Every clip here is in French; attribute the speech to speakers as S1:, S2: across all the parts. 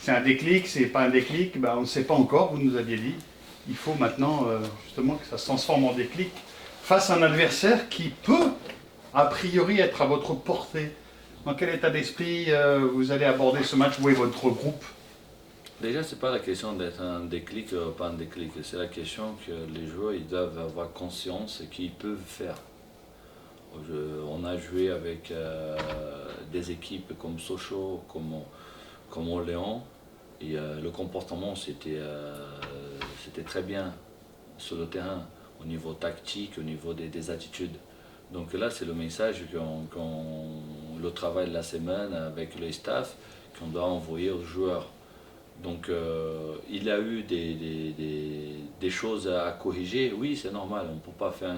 S1: c'est un déclic, c'est pas un déclic, on ne sait pas encore, vous nous aviez dit. Il faut maintenant justement que ça se transforme en déclic face à un adversaire qui peut, a priori, être à votre portée. Dans quel état d'esprit vous allez aborder ce match, vous et votre groupe?
S2: Déjà, c'est pas la question d'être un déclic ou pas un déclic, c'est la question que les joueurs ils doivent avoir conscience qu'ils peuvent faire. On a joué avec des équipes comme Sochaux, comme Orléans, et le comportement c'était très bien sur le terrain, au niveau tactique, au niveau des attitudes. Donc là, c'est le message le travail de la semaine avec le staff qu'on doit envoyer aux joueurs. Donc il y a eu des choses à corriger, oui c'est normal, on ne peut pas faire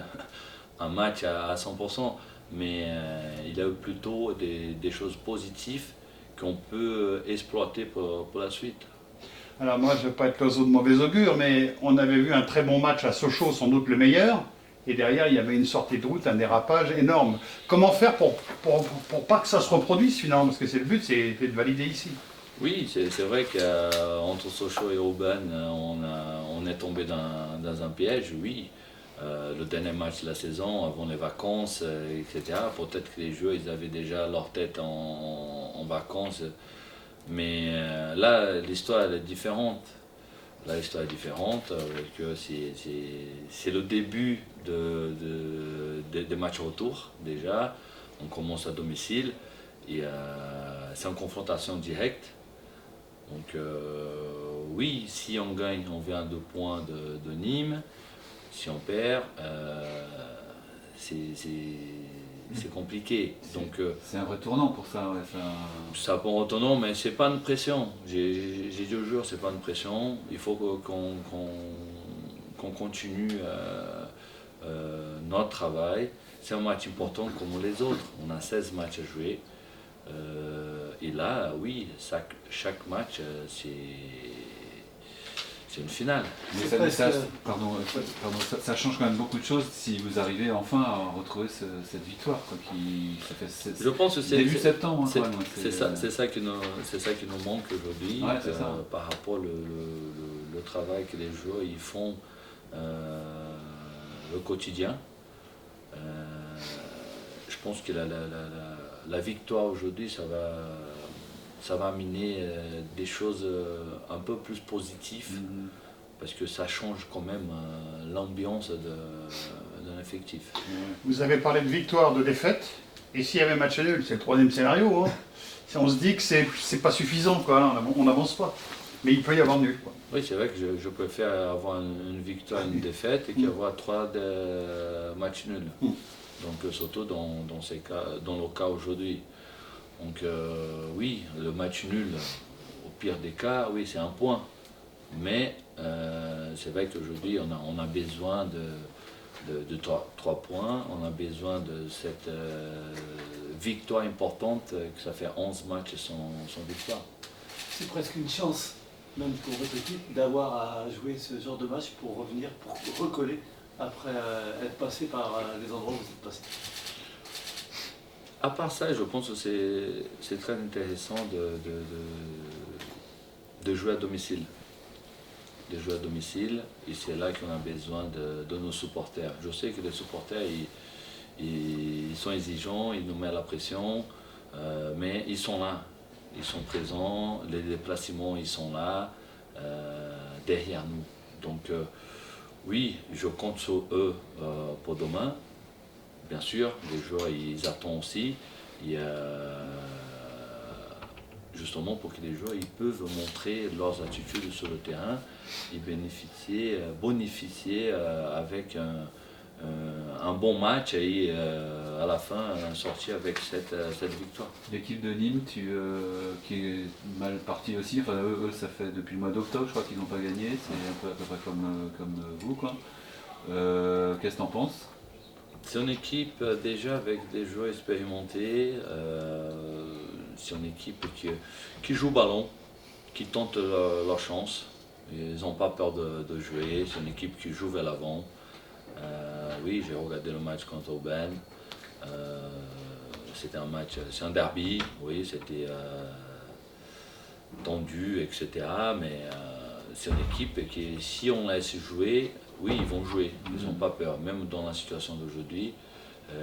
S2: un match à 100%, mais il y a eu plutôt des choses positives qu'on peut exploiter pour la suite.
S1: Alors moi, je ne vais pas être l'oiseau de mauvais augure, mais on avait vu un très bon match à Sochaux, sans doute le meilleur, et derrière, il y avait une sortie de route, un dérapage énorme. Comment faire pour pas que ça se reproduise finalement? Parce que c'est le but, c'est de valider ici.
S2: Oui, c'est vrai qu'entre Sochaux et Aubagne, on est tombé dans un piège, oui. Le dernier match de la saison, avant les vacances, etc. Peut-être que les joueurs ils avaient déjà leur tête en vacances. Mais là, l'histoire elle est différente. Là, l'histoire est différente. C'est le début des matchs retour, déjà. On commence à domicile. Et c'est une confrontation directe. Donc oui, si on gagne, on vient à 2 points de Nîmes. Si on perd, c'est compliqué. Donc
S3: c'est un vrai tournant pour ça. Ouais,
S2: ça peut retourner, mais c'est pas une pression. J'ai dit au jour, c'est pas une pression. Il faut qu'on continue notre travail. C'est un match important comme les autres. On a 16 matchs à jouer. Et là, oui, chaque match, c'est une finale.
S3: Mais ça change quand même beaucoup de choses si vous arrivez enfin à retrouver cette victoire. Quoi,
S2: je pense que c'est
S3: début septembre.
S2: C'est ça qui nous manque aujourd'hui,
S3: ouais,
S2: par rapport au travail que les joueurs ils font au quotidien. Je pense que la victoire aujourd'hui, ça va amener des choses un peu plus positives, parce que ça change quand même l'ambiance d'un effectif.
S1: Vous avez parlé de victoire, de défaite, et s'il y avait match nul, c'est le troisième scénario. Hein. Si on se dit que c'est pas suffisant, quoi, on n'avance pas. Mais il peut y avoir nul. Quoi.
S2: Oui, c'est vrai que je préfère avoir une victoire et une défaite et qu'avoir 3 matchs nuls. Donc surtout dans le cas aujourd'hui. Donc oui, le match nul, au pire des cas, oui, c'est un point. Mais c'est vrai qu'aujourd'hui, on a besoin de 3 points. On a besoin de cette victoire importante, que ça fait 11 matchs sans victoire.
S4: C'est presque une chance, même pour votre équipe, d'avoir à jouer ce genre de match pour revenir, pour recoller après être passé par les endroits où vous êtes passé.
S2: À part ça, je pense que c'est très intéressant de jouer à domicile. De jouer à domicile, et c'est là qu'on a besoin de nos supporters. Je sais que les supporters, ils sont exigeants, ils nous mettent la pression, mais ils sont là. Ils sont présents, les déplacements, ils sont là, derrière nous. Donc oui, je compte sur eux pour demain. Bien sûr, les joueurs ils attendent aussi. Justement pour que les joueurs ils peuvent montrer leurs attitudes sur le terrain et bénéficier avec un bon match et à la fin sortir avec cette victoire.
S3: L'équipe de Nîmes qui est mal partie aussi, enfin, eux ça fait depuis le mois d'octobre je crois qu'ils n'ont pas gagné, c'est un peu à peu près comme vous quoi. Qu'est-ce que tu en penses?
S2: C'est une équipe déjà avec des joueurs expérimentés, c'est une équipe qui joue ballon, qui tente leur chance, ils n'ont pas peur de jouer, c'est une équipe qui joue vers l'avant. Oui, j'ai regardé le match contre Aubagne, c'était un match, c'est un derby, oui, tendue, etc. Mais c'est une équipe qui, si on laisse jouer, oui, ils vont jouer. Ils n'ont pas peur. Même dans la situation d'aujourd'hui,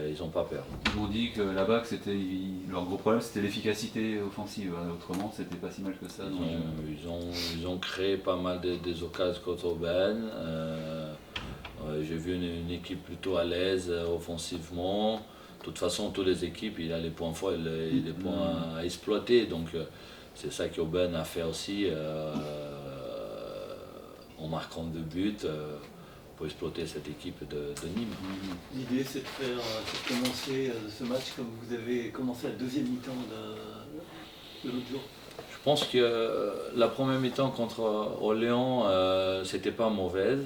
S2: ils n'ont pas peur.
S3: Ils m'ont dit que là-bas, leur gros problème c'était l'efficacité offensive. Autrement, c'était pas si mal que ça.
S2: Ils ont créé pas mal des occasions contre Aubaine. J'ai vu une équipe plutôt à l'aise offensivement. De toute façon, toutes les équipes, il a les points forts et les points à exploiter. Donc, c'est ça qu'Aubaine a fait aussi en marquant 2 buts pour exploiter cette équipe de Nîmes.
S4: L'idée, c'est de commencer ce match comme vous avez commencé la deuxième mi-temps de l'autre jour.
S2: Je pense que la première mi-temps contre Orléans, c'était pas mauvaise.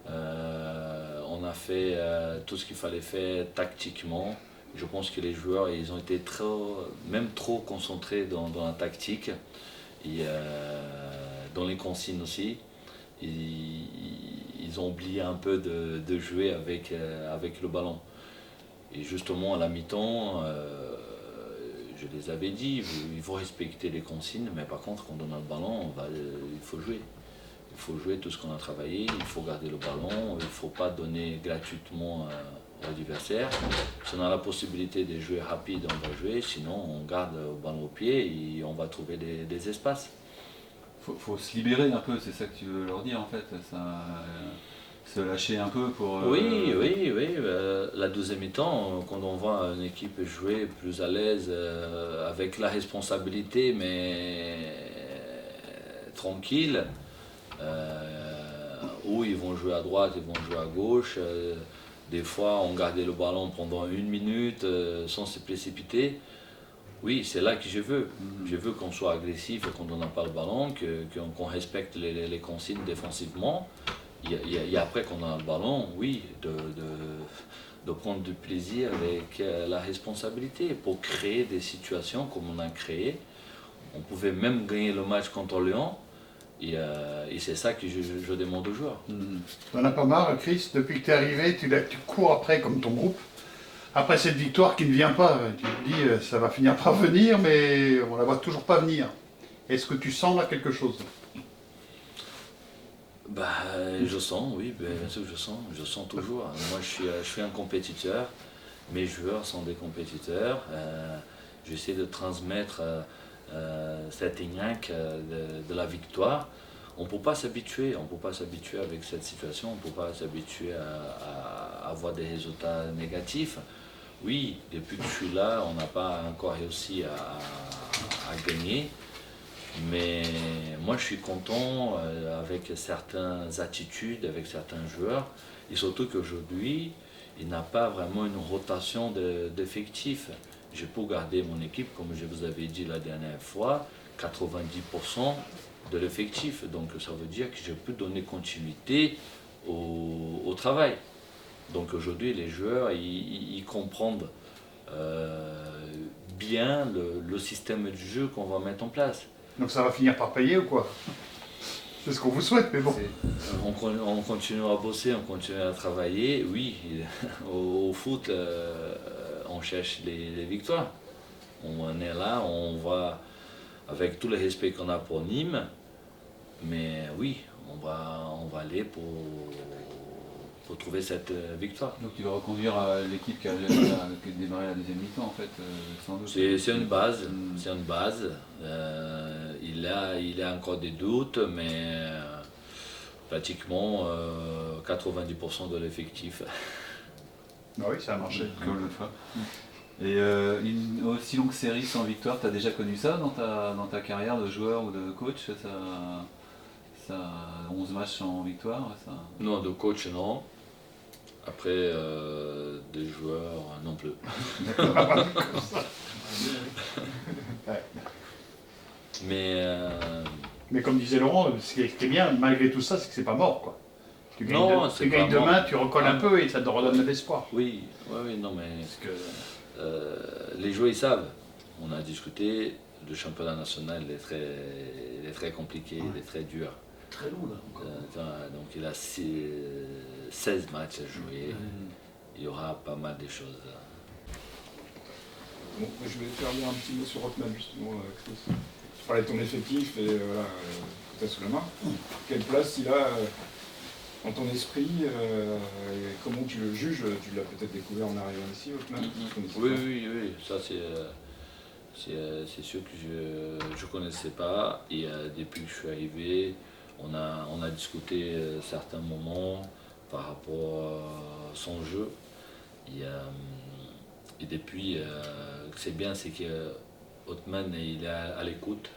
S2: On a fait tout ce qu'il fallait faire tactiquement. Je pense que les joueurs, ils ont été même trop concentrés dans la tactique et dans les consignes aussi. Ils ont oublié un peu de jouer avec le ballon. Et justement, à la mi-temps, je les avais dit, il faut respecter les consignes, mais par contre, quand on a le ballon, il faut jouer. Il faut jouer tout ce qu'on a travaillé, il faut garder le ballon, il ne faut pas donner gratuitement aux adversaires. Si on a la possibilité de jouer rapide, on va jouer, sinon on garde le ballon au pied et on va trouver des espaces.
S3: Faut se libérer un peu, c'est ça que tu veux leur dire en fait, se lâcher un peu pour...
S2: Oui. La deuxième mi-temps, quand on voit une équipe jouer plus à l'aise, avec la responsabilité, mais tranquille, où ils vont jouer à droite, ils vont jouer à gauche. Des fois, on gardait le ballon pendant 1 minute sans se précipiter. Oui, c'est là que je veux. Je veux qu'on soit agressif quand on n'a pas le ballon, qu'on respecte les consignes défensivement. Et après qu'on a le ballon, oui, de prendre du plaisir avec la responsabilité pour créer des situations comme on a créé. On pouvait même gagner le match contre Lyon. Et c'est ça que je demande aux joueurs.
S1: Tu n'en as pas marre, Chris, depuis que tu es arrivé, tu cours après comme ton groupe. Après cette victoire qui ne vient pas, tu te dis ça va finir par venir, mais on ne la voit toujours pas venir. Est-ce que tu sens là quelque chose?
S2: Je sens, oui, bien sûr que je sens toujours. Moi je suis un compétiteur, mes joueurs sont des compétiteurs. J'essaie de transmettre cette ignaque de la victoire. On ne peut pas s'habituer avec cette situation, on ne peut pas s'habituer à avoir des résultats négatifs. Oui, depuis que je suis là, on n'a pas encore réussi à gagner, mais moi je suis content avec certaines attitudes, avec certains joueurs, et surtout qu'aujourd'hui, il n'a pas vraiment une rotation d'effectifs. Je peux garder mon équipe, comme je vous avais dit la dernière fois, 90% de l'effectif. Donc ça veut dire que je peux donner continuité au travail. Donc aujourd'hui, les joueurs, ils comprennent bien le système de jeu qu'on va mettre en place.
S1: Donc ça va finir par payer ou quoi? C'est ce qu'on vous souhaite, mais bon.
S2: On continue à bosser, on continue à travailler. Oui, au foot, on cherche les victoires. On est là, on va, avec tout le respect qu'on a pour Nîmes, mais oui, on va aller pour trouver cette victoire.
S3: Donc tu vas reconduire l'équipe qui a démarré la deuxième mi-temps en fait, sans doute.
S2: C'est une base, c'est une base. Il a encore des doutes, mais pratiquement 90% de l'effectif.
S1: Oui, ça a marché.
S3: Comme le fois. Et une aussi longue série sans victoire, tu as déjà connu ça dans ta carrière de joueur ou de coach, ça 11 matchs sans victoire ça...
S2: Non, de coach non. Après, des joueurs non plus.
S1: Mais comme disait Laurent, ce qui est bien, malgré tout ça, c'est que c'est pas mort, quoi. Tu gagnes,
S2: Non,
S1: tu gagnes demain, tu recolles un peu et ça te redonne de l'espoir.
S2: Oui, non, mais les joueurs ils savent. On a discuté, le championnat national il est très compliqué, il est très dur.
S4: Très long là encore.
S2: Donc il a 16 matchs à jouer. Il y aura pas mal de choses.
S5: Bon, je vais faire lire un petit mot sur Rottman justement, Chris. parlais de ton effectif et voilà, que tu as sous la main. Quelle place il a dans ton esprit et comment tu le juges? Tu l'as peut-être découvert en arrivant ici, Othman?
S2: Oui, ça c'est sûr que je ne connaissais pas. Et depuis que je suis arrivé, on a discuté certains moments par rapport à son jeu. Et depuis, ce qui est bien, c'est que Othman il est à l'écoute.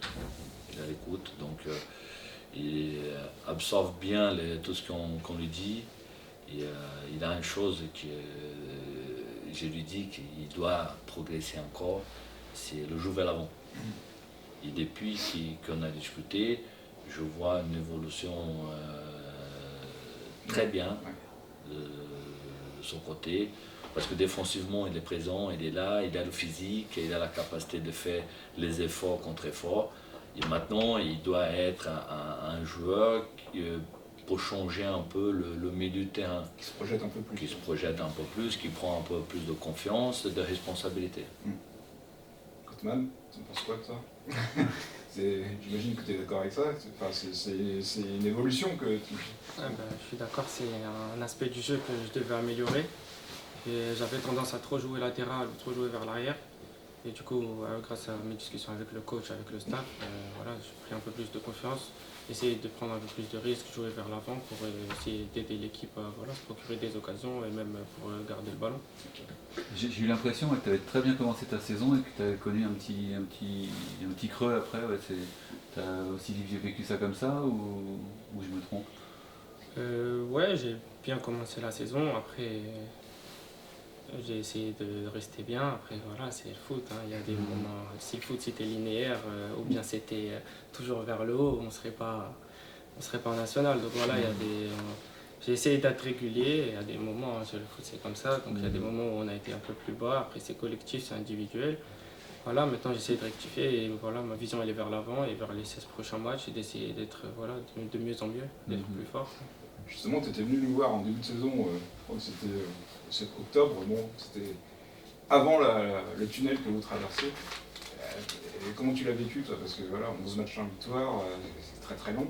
S2: Il est à l'écoute, donc il absorbe bien tout ce qu'on lui dit. Et il a une chose que je lui dis qu'il doit progresser encore, c'est le jeu vers l'avant. Et depuis qu'on a discuté, je vois une évolution très bien de son côté. Parce que défensivement, il est présent, il est là, il a le physique, il a la capacité de faire les efforts contre efforts. Et maintenant, il doit être un joueur pour changer un peu le milieu de terrain.
S5: Qui se projette un peu plus.
S2: Qui se projette un peu plus, qui prend un peu plus de confiance, de responsabilité.
S5: Othman, tu en penses quoi de ça? J'imagine que tu es d'accord avec ça. C'est une évolution que tu...
S6: Je suis d'accord, c'est un aspect du jeu que je devais améliorer. J'avais tendance à trop jouer latéral, trop jouer vers l'arrière. Et du coup, grâce à mes discussions avec le coach, avec le staff, voilà, j'ai pris un peu plus de confiance, essayer de prendre un peu plus de risques, jouer vers l'avant pour essayer d'aider l'équipe à se procurer des occasions et même pour garder le ballon.
S3: J'ai eu l'impression que tu avais très bien commencé ta saison et que tu avais connu un petit creux après. Ouais, tu as aussi vécu ça comme ça ou je me trompe?
S6: Ouais, j'ai bien commencé la saison. Après, j'ai essayé de rester bien. Après, voilà, c'est le foot. Il y a des moments, si le foot c'était linéaire ou bien c'était toujours vers le haut, on serait pas en national. Donc voilà, il y a j'ai essayé d'être régulier. Il y a des moments, sur le foot c'est comme ça. Donc il y a des moments où on a été un peu plus bas. Après, c'est collectif, c'est individuel. Voilà, maintenant j'essaie de rectifier et voilà, ma vision elle est vers l'avant et vers les 16 prochains matchs et d'essayer d'être de mieux en mieux, d'être plus fort.
S5: Justement, tu étais venu nous voir en début de saison, je crois que c'était 7 octobre, bon, c'était avant le tunnel que vous traversez. Et comment tu l'as vécu, toi? Parce que voilà, 11 matchs en victoire, c'est très très long.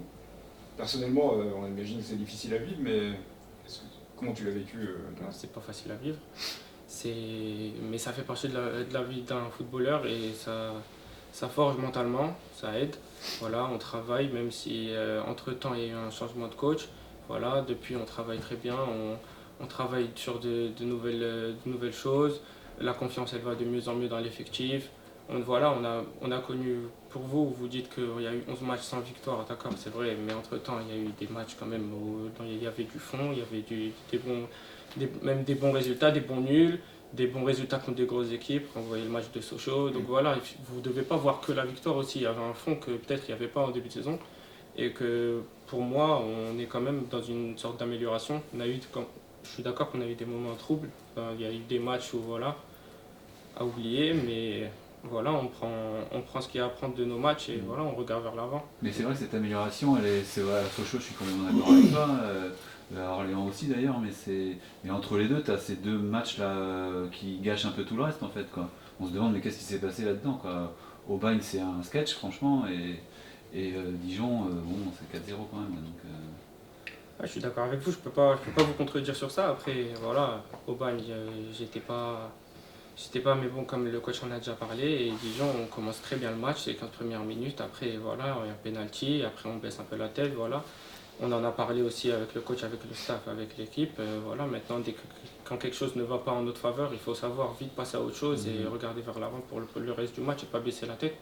S5: Personnellement, on imagine que c'est difficile à vivre, mais comment tu l'as vécu?
S6: C'est pas facile à vivre, mais ça fait partie de la vie d'un footballeur et ça forge mentalement, ça aide. Voilà, on travaille, même si entre-temps il y a eu un changement de coach. Voilà, depuis on travaille très bien, on travaille sur de nouvelles choses. La confiance elle va de mieux en mieux dans l'effectif. On a connu, pour vous, vous dites qu'il y a eu 11 matchs sans victoire, d'accord, c'est vrai, mais entre-temps il y a eu des matchs quand même où il y avait du fond, il y avait même des bons résultats, des bons nuls, des bons résultats contre des grosses équipes. On voyait le match de Sochaux, donc voilà, vous ne devez pas voir que la victoire aussi, il y avait un fond que peut-être il n'y avait pas en début de saison. Et que pour moi, on est quand même dans une sorte d'amélioration. Je suis d'accord qu'on a eu des moments troubles. Il y a eu des matchs où à oublier, mais voilà, on prend ce qu'il y a à prendre de nos matchs et voilà, on regarde vers l'avant.
S3: Mais c'est vrai que cette amélioration, c'est vrai, à Sochaux, je suis complètement d'accord avec toi. À Orléans aussi d'ailleurs, mais entre les deux, tu as ces deux matchs-là qui gâchent un peu tout le reste en fait, quoi. On se demande mais qu'est-ce qui s'est passé là-dedans, quoi. Aubagne, c'est un sketch franchement, et Dijon, bon, c'est 4-0 quand même. Donc,
S6: Je suis d'accord avec vous, je peux pas vous contredire sur ça. Après, voilà, Aubagne, j'étais pas, mais bon, comme le coach en a déjà parlé, et Dijon, on commence très bien le match, les 15 premières minutes. Après, voilà, il y a un penalty, après on baisse un peu la tête, voilà. On en a parlé aussi avec le coach, avec le staff, avec l'équipe. Voilà, maintenant, quand quelque chose ne va pas en notre faveur, il faut savoir vite passer à autre chose et regarder vers l'avant pour le reste du match et pas baisser la tête.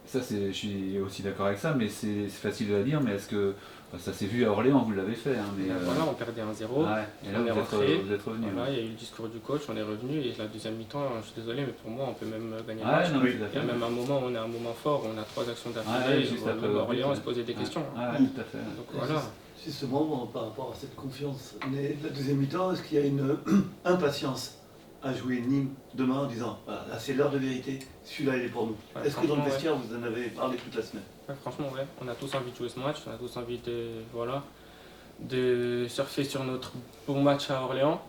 S3: Ça, je suis aussi d'accord avec ça, mais c'est facile à dire, mais est-ce que ça s'est vu à Orléans, vous l'avez fait mais
S6: voilà, on perdait 1-0,
S3: et là,
S6: on est rentré,
S3: vous êtes revenu.
S6: voilà, il y a eu le discours du coach, on est revenu, et la deuxième mi-temps, je suis désolé, mais pour moi, on peut même gagner le match. Il y a même un moment où on est à un moment fort, on a 3 actions d'affilée,
S3: juste après
S6: Orléans se posait des questions.
S3: Tout à fait.
S6: Donc voilà.
S4: Justement, par rapport à cette confiance, mais la deuxième mi-temps, est-ce qu'il y a une impatience à jouer Nîmes demain en disant voilà, là c'est l'heure de vérité, celui-là il est pour nous? Est-ce que dans le vestiaire vous en avez parlé toute la semaine?
S6: Franchement, ouais, on a tous envie de jouer ce match, on a tous envie de surfer sur notre bon match à Orléans.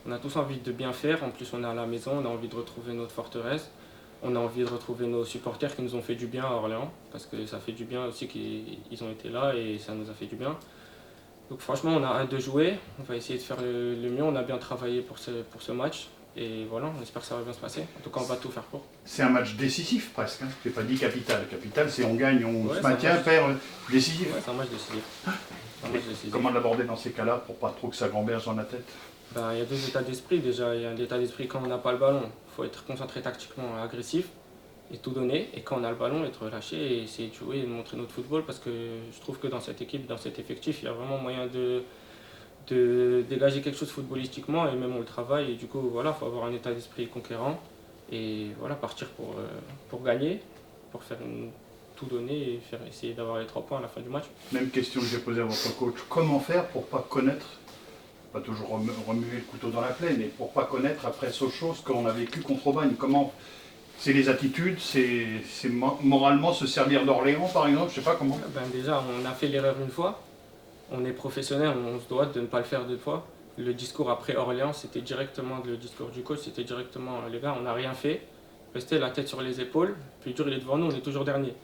S6: On a tous envie de bien faire, en plus on est à la maison, on a envie de retrouver notre forteresse. On a envie de retrouver nos supporters qui nous ont fait du bien à Orléans, parce que ça fait du bien aussi qu'ils ont été là et ça nous a fait du bien. Donc franchement, on a hâte de jouer, on va essayer de faire le mieux, on a bien travaillé pour ce match. Et voilà, on espère que ça va bien se passer. En tout cas, on va tout faire pour.
S1: C'est un match décisif presque, hein. Je n'ai pas dit capital. Capital, c'est on gagne, on
S6: Ouais,
S1: se maintient, perd, décisif.
S6: Ouais, c'est un match décisif. C'est un match décisif.
S1: Comment l'aborder dans ces cas-là pour pas trop que ça gamberge dans la tête?
S6: Ben, il y a deux états d'esprit déjà. Il y a un état d'esprit quand on n'a pas le ballon, il faut être concentré tactiquement, agressif et tout donner. Et quand on a le ballon, être lâché et essayer de jouer et de montrer notre football, parce que je trouve que dans cette équipe, dans cet effectif, il y a vraiment moyen de dégager quelque chose footballistiquement et même on le travaille. Et du coup, voilà, il faut avoir un état d'esprit conquérant et voilà, partir pour gagner, pour faire tout donner et essayer d'avoir les 3 points à la fin du match.
S1: Même question que j'ai posée à votre coach. Comment faire pour pas connaître, pas toujours remuer le couteau dans la plaie, mais pour pas connaître après Sochaux ce qu'on a vécu contre Aubagne? Comment? C'est les attitudes, c'est moralement se servir d'Orléans par exemple, je sais pas comment.
S6: Ben déjà, on a fait l'erreur une fois, on est professionnel, on se doit de ne pas le faire 2 fois. Le discours après Orléans, c'était directement le discours du coach, c'était directement les gars, on n'a rien fait, restez la tête sur les épaules, puis dur il est devant nous, on est toujours dernier.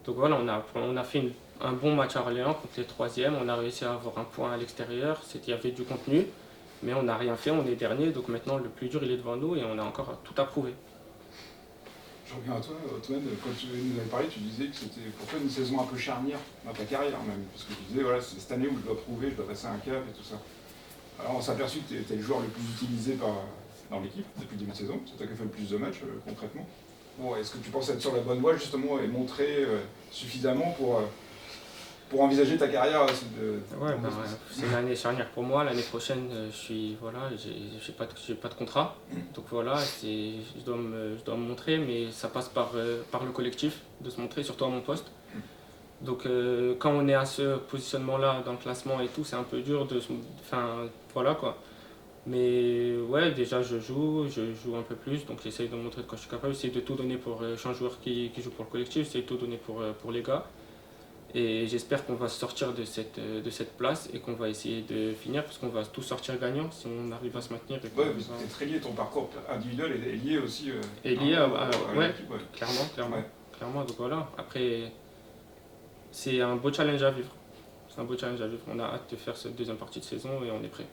S6: Donc voilà, on a fait un bon match à Orléans contre les 3e, on a réussi à avoir un point à l'extérieur, il y avait du contenu, mais on n'a rien fait, on est dernier, donc maintenant le plus dur il est devant nous et on a encore tout à prouver.
S5: Je reviens à toi, Antoine, quand tu nous avais parlé, tu disais que c'était pour toi une saison un peu charnière dans ta carrière même, parce que tu disais voilà, c'est cette année où je dois prouver, je dois passer un cap et tout ça. Alors on s'est aperçu que tu étais le joueur le plus utilisé dans l'équipe depuis le début de saison, c'est toi qui as fait le plus de matchs concrètement. Bon, est-ce que tu penses être sur la bonne voie justement et montrer suffisamment pour envisager ta carrière
S6: c'est une année charnière pour moi. L'année prochaine, j'ai pas de contrat. Donc voilà, je dois me montrer, mais ça passe par le collectif, de se montrer, surtout à mon poste. Donc quand on est à ce positionnement-là dans le classement et tout, c'est un peu dur voilà quoi. Mais ouais, déjà je joue un peu plus, donc j'essaye de montrer de quoi je suis capable, j'essaye de tout donner pour, je suis un joueur qui joue pour le collectif, j'essaye de tout donner pour les gars. Et j'espère qu'on va sortir de cette place et qu'on va essayer de finir, parce qu'on va tous sortir gagnants si on arrive à se maintenir.
S5: Ouais, c'est très lié, ton parcours individuel est lié aussi à
S6: l'équipe,
S5: ouais.
S6: Clairement. Donc voilà, après, c'est un beau challenge à vivre. On a hâte de faire cette deuxième partie de saison et on est prêt.